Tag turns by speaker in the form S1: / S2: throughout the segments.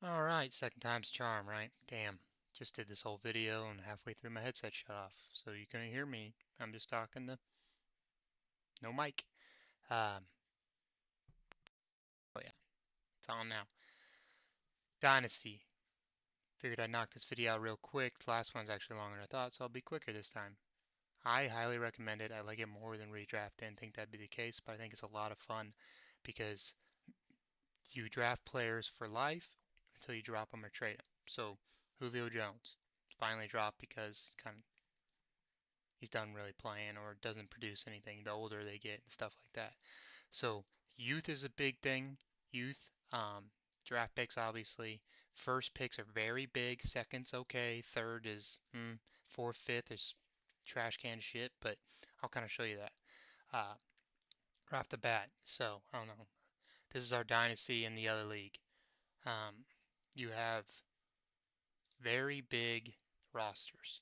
S1: All right, second time's charm, right? Damn, just did this whole video and halfway through my headset shut off, so you couldn't hear me. I'm just talking to no mic. Um, oh yeah, it's on now. Dynasty. Figured I'd knock this video out real quick. The last one's actually longer than I thought, so I'll be quicker this time. I highly recommend it. I like it more than redraft. Didn't think that'd be the case, but I think it's a lot of fun because you draft players for life until you drop them or trade them. So Julio Jones finally dropped because kind of he's done really playing or doesn't produce anything the older they get and stuff like that. So youth is a big thing. Youth, draft picks obviously. First picks are very big. Second's okay. Third is fourth, fifth is trash can shit. But I'll kind of show you that uh, right off the bat. So I don't know. This is our dynasty in the other league. Um, you have very big rosters.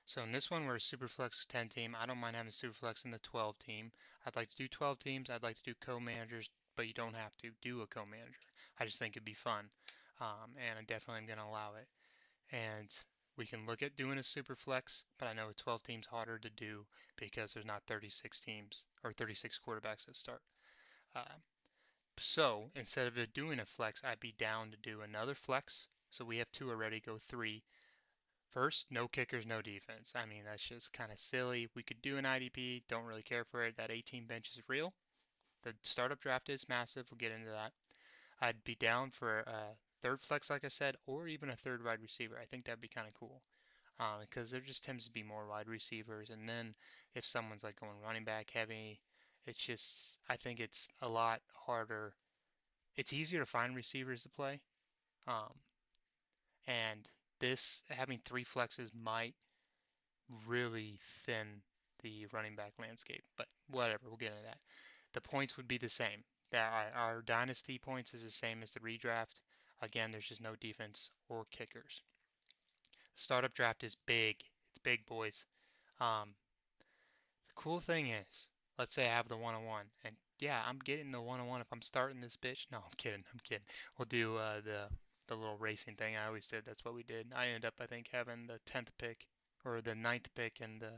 S1: So in this one, we're a Superflex 10 team. I don't mind having Superflex in the 12 team. I'd like to do 12 teams. I'd like to do co-managers, but you don't have to do a co-manager. I just think it'd be fun, and I definitely am going to allow it. And we can look at doing a Superflex, but I know a 12 team's harder to do because there's not 36 teams or 36 quarterbacks that start. Uh, so instead of doing a flex, I'd be down to do another flex. So we have two already, go three. First, no kickers, no defense. I mean, that's just kind of silly. We could do an IDP, don't really care for it. That 18 bench is real. The startup draft is massive. We'll get into that. I'd be down for a third flex, like I said, or even a third wide receiver. I think that'd be kind of cool because there just tends to be more wide receivers. And then if someone's like going running back heavy, it's just, I think it's a lot harder. It's easier to find receivers to play. Um, and this, having three flexes might really thin the running back landscape. But whatever, we'll get into that. The points would be the same. That our dynasty points is the same as the redraft. Again, there's just no defense or kickers. Startup draft is big. It's big, boys. Um, the cool thing is, let's say I have the 101, and yeah, I'm getting the 101 if I'm starting this bitch. No, I'm kidding. I'm kidding. We'll do the little racing thing I always did. That's what we did. I ended up, I think, having the 10th pick or the ninth pick in the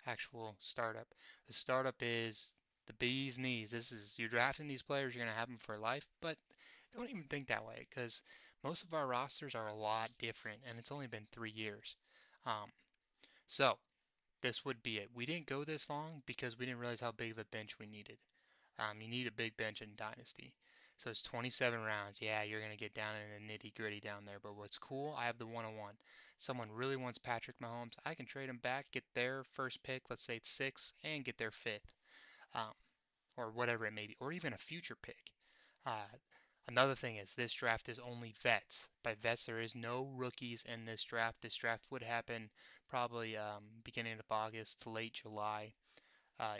S1: actual startup. The startup is the bee's knees. This is you're drafting these players, you're gonna have them for life, but don't even think that way because most of our rosters are a lot different, and it's only been 3 years. Um, so this would be it. We didn't go this long because we didn't realize how big of a bench we needed. You need a big bench in Dynasty. So it's 27 rounds. Yeah, you're going to get down in the nitty gritty down there. But what's cool, I have the 101. Someone really wants Patrick Mahomes. I can trade him back, get their first pick, let's say it's six, and get their fifth, um, or whatever it may be, or even a future pick. Uh, Another thing is this draft is only vets. By vets, there is no rookies in this draft. This draft would happen probably beginning of August to late July.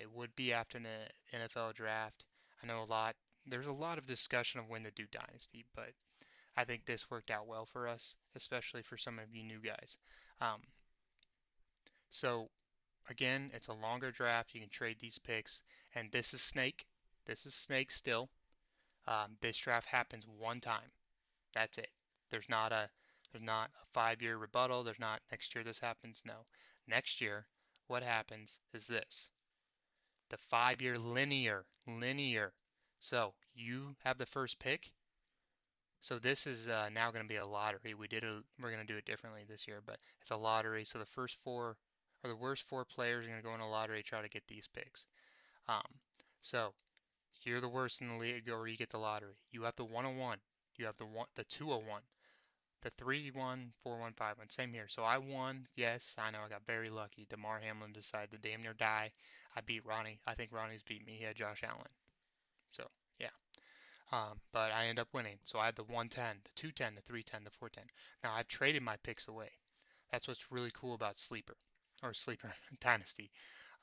S1: It would be after the NFL draft. I know a lot. There's a lot of discussion of when to do Dynasty, but I think this worked out well for us, especially for some of you new guys. Um, so again, it's a longer draft. You can trade these picks, and this is Snake. This is Snake still. This draft happens one time. That's it. There's not a there's not a 5 year rebuttal. There's not next year this happens. No. Next year, what happens is this. The 5 year linear. So you have the first pick. So this is now going to be a lottery. We're going to do it differently this year, but it's a lottery. So the first four or the worst four players are going to go in a lottery to try to get these picks. Um, so you're the worst in the league, or you get the lottery. You have the 101. You have the 201. The 3-1, 4-1, 5-1. Same here. So I won. Yes, I know I got very lucky. DeMar Hamlin decided to damn near die. I beat Ronnie. I think Ronnie's beat me. He had Josh Allen. So yeah. But I end up winning. So I had the 110, the 210, the 310, the 410. Now I've traded my picks away. That's what's really cool about Sleeper or Sleeper Dynasty.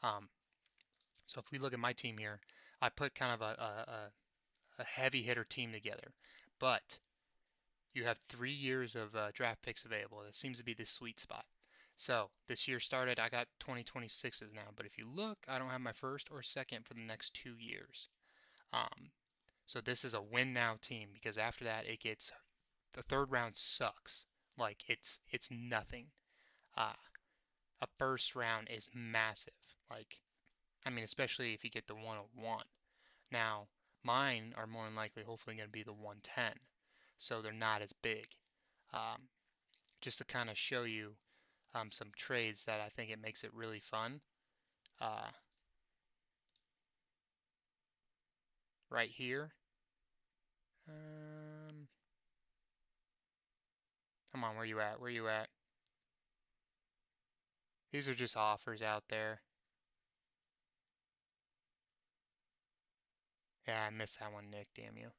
S1: Um, so if we look at my team here, I put kind of a heavy hitter team together. But you have 3 years of draft picks available. That seems to be the sweet spot. So this year started, I got 2026s now, but if you look, I don't have my first or second for the next 2 years. Um, so this is a win now team because after that it gets the third round sucks. Like it's nothing. Uh, a first round is massive. Like I mean, especially if you get the 101. Now, mine are more than likely, hopefully, going to be the 110, so they're not as big. Um, just to kind of show you some trades that I think it makes it really fun. Uh, right here. Um, Come on, where you at? Where you at? These are just offers out there. Yeah, I missed that one, Nick. Damn you.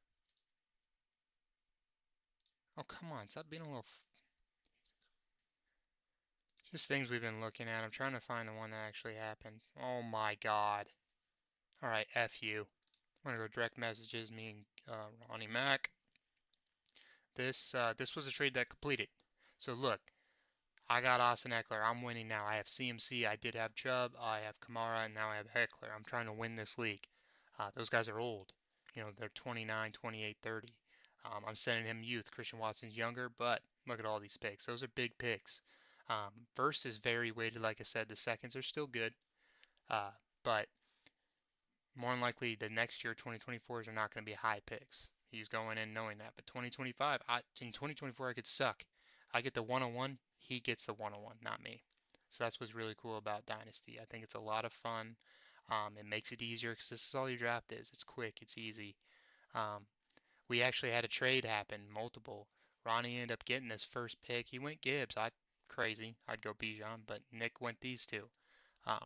S1: Oh, come on. Stop being a little. Just things we've been looking at. I'm trying to find the one that actually happened. Oh my God. All right, F you. I'm gonna go direct messages me and Ronnie Mac. This was a trade that completed. So look, I got Austin Eckler. I'm winning now. I have CMC. I did have Chubb. I have Kamara, and now I have Eckler. I'm trying to win this league. Those guys are old. You know, they're 29, 28, 30. I'm sending him youth. Christian Watson's younger, but look at all these picks. Those are big picks. First is very weighted, like I said. The seconds are still good, but more than likely the next year 2024s are not going to be high picks. He's going in knowing that. But 2025, in 2024 I could suck. I get the 101, he gets the 101, not me. So that's what's really cool about Dynasty. I think it's a lot of fun. It makes it easier because this is all your draft is. It's quick, it's easy. Um, we actually had a trade happen, multiple. Ronnie ended up getting this first pick. He went Gibbs. I crazy. I'd go Bijan, but Nick went these two. For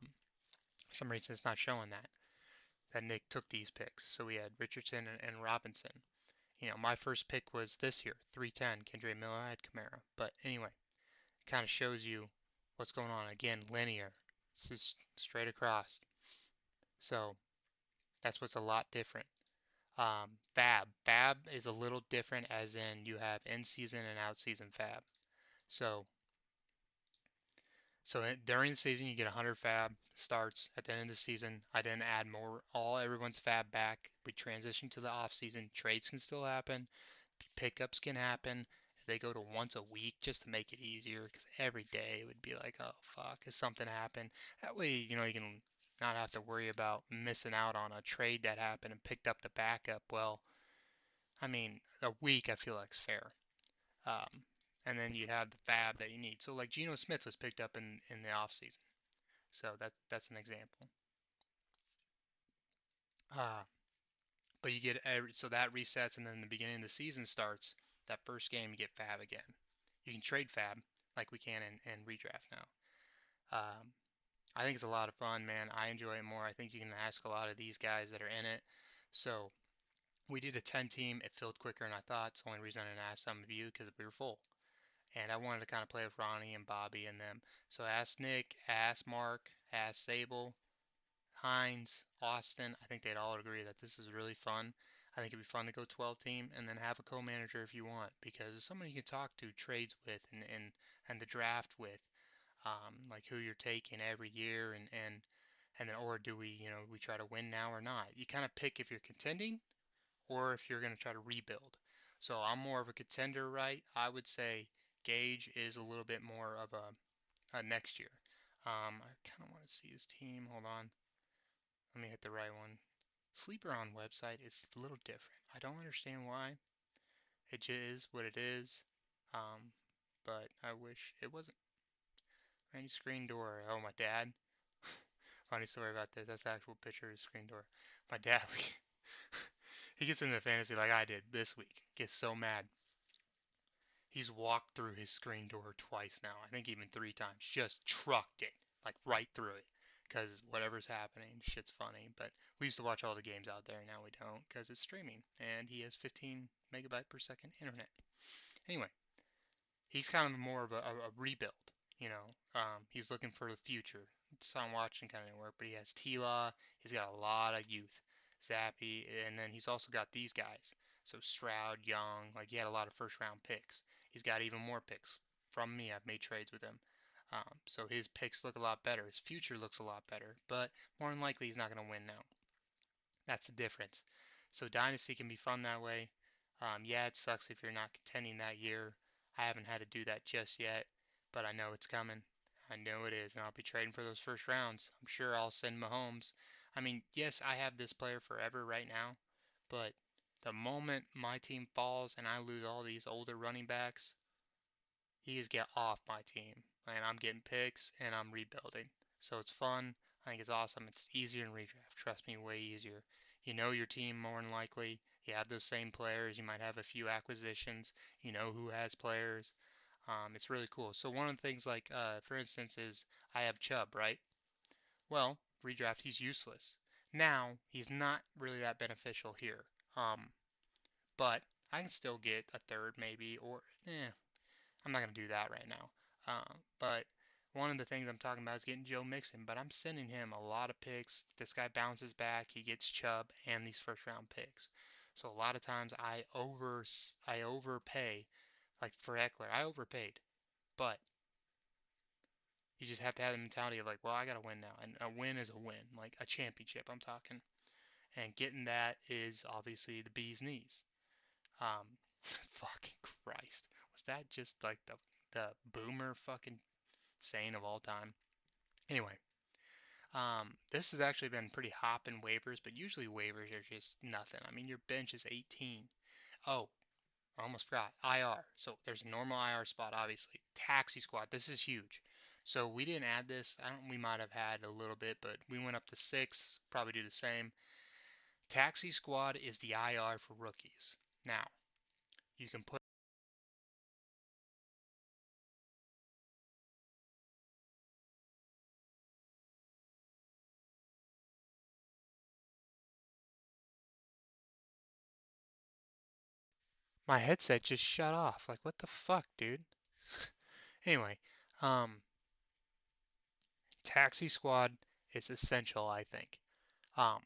S1: some reason it's not showing that Nick took these picks. So we had Richardson and Robinson. You know, my first pick was this year, 310, Kendre Miller. I had Kamara. But anyway, it kind of shows you what's going on. Again, linear. This is straight across. So that's what's a lot different. Fab. Fab is a little different as in you have in season and out season fab. So during the season, you get 100 fab starts. At the end of the season, I then add more, all everyone's fab back. We transition to the off season. Trades can still happen. Pickups can happen. They go to once a week just to make it easier because every day it would be like, oh fuck, if something happened. That way, you know, you can not have to worry about missing out on a trade that happened and picked up the backup. Well, I mean, a week I feel like is fair. Um, and then you have the fab that you need. So like Geno Smith was picked up in the off season. So that's an example. Uh, but you get so that resets, and then the beginning of the season starts. That first game, you get Fab again. You can trade Fab like we can in redraft now. I think it's a lot of fun, man. I enjoy it more. I think you can ask a lot of these guys that are in it. So we did a 10 team. It filled quicker than I thought. It's the only reason I didn't ask some of you because we were full. And I wanted to kind of play with Ronnie and Bobby and them. So ask Nick, ask Mark, ask Sable, Hines, Austin, I think they'd all agree that this is really fun. I think it'd be fun to go 12 team and then have a co-manager if you want because someone you can talk to trades with and the draft with, like who you're taking every year and then or do we we try to win now or not? You kind of pick if you're contending or if you're going to try to rebuild. So I'm more of a contender, right? I would say Gage is a little bit more of a next year. I kind of want to see his team. Hold on. Let me hit the right one. Sleeper on website is a little different. I don't understand why. It just is what it is. Um, but I wish it wasn't. Any screen door. Oh, my dad. Funny story about this. That's the actual picture of his screen door. My dad, he gets into fantasy like I did this week. Gets so mad. He's walked through his screen door twice now. I think even 3 times. Just trucked it. Like right through it. Because whatever's happening, shit's funny. But we used to watch all the games out there. Now we don't because it's streaming. And he has 15 megabyte per second internet. Anyway, he's kind of more of a rebuild. You know, he's looking for the future. It's on watching kind of work, but he has T-Law. He's got a lot of youth, Zappy, and then he's also got these guys. So Stroud, Young, like he had a lot of first round picks. He's got even more picks from me. I've made trades with him. So his picks look a lot better. His future looks a lot better, but more than likely he's not going to win now. That's the difference. So Dynasty can be fun that way. Yeah, it sucks if you're not contending that year. I haven't had to do that just yet, but I know it's coming. I know it is, and I'll be trading for those first rounds. I'm sure I'll send Mahomes. I mean, yes, I have this player forever right now, but the moment my team falls and I lose all these older running backs, he is get off my team, and I'm getting picks and I'm rebuilding. So it's fun. I think it's awesome. It's easier in redraft. Trust me, way easier. You know your team more than likely. You have those same players. You might have a few acquisitions. You know who has players. It's really cool. So one of the things, like for instance, is I have Chubb, right? Well, redraft, he's useless. Now he's not really that beneficial here. But I can still get a third maybe, or I'm not going to do that right now. But one of the things I'm talking about is getting Joe Mixon, but I'm sending him a lot of picks. This guy bounces back, he gets Chubb and these first round picks. So a lot of times I overpay. Like for Eckler, I overpaid, but you just have to have the mentality of like, well, I got to win now, and a win is a win, like a championship. I'm talking, and getting that is obviously the bee's knees. Um, fucking Christ, was that just like the boomer fucking saying of all time? Anyway, this has actually been pretty hop in waivers, but usually waivers are just nothing. I mean, your bench is 18. Oh, I almost forgot. IR. So there's a normal IR spot, obviously. Taxi squad. This is huge. So we didn't add this. I don't. We might have had a little bit, but we went up to 6. Probably do the same. Taxi squad is the IR for rookies. Now you can put. My headset just shut off. Like what the fuck, dude? Anyway, um, taxi squad is essential, I think. um,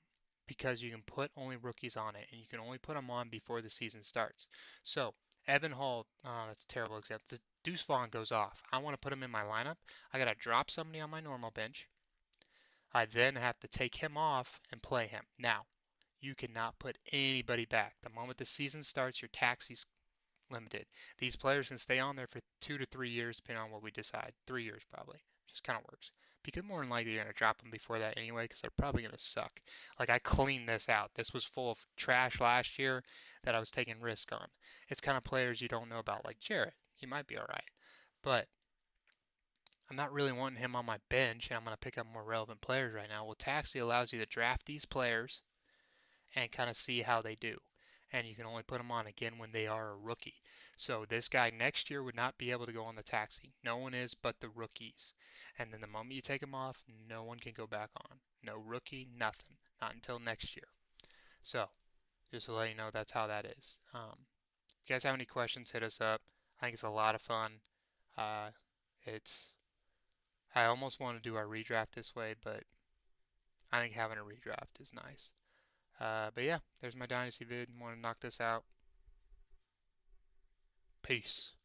S1: because you can put only rookies on it, and you can only put them on before the season starts. So Evan Hall, that's a terrible example. The Deuce Vaughn goes off. I want to put him in my lineup. I gotta drop somebody on my normal bench. I then have to take him off and play him. Now, you cannot put anybody back. The moment the season starts, your taxi's limited. These players can stay on there for 2 to 3 years, depending on what we decide. 3 years probably. Just kind of works. Because more than likely you're going to drop them before that anyway, because they're probably going to suck. Like I cleaned this out. This was full of trash last year that I was taking risk on. It's kind of players you don't know about, like Jarrett. He might be all right, but I'm not really wanting him on my bench, and I'm going to pick up more relevant players right now. Well, Taxi allows you to draft these players and kind of see how they do. And you can only put them on again when they are a rookie. So this guy next year would not be able to go on the taxi. No one is but the rookies. And then the moment you take him off, no one can go back on. No rookie, nothing. Not until next year. So just to let you know, that's how that is. If you guys have any questions, hit us up. I think it's a lot of fun. Uh, it's I almost want to do our redraft this way, but I think having a redraft is nice. But yeah, there's my Dynasty vid. Want to knock this out. Peace.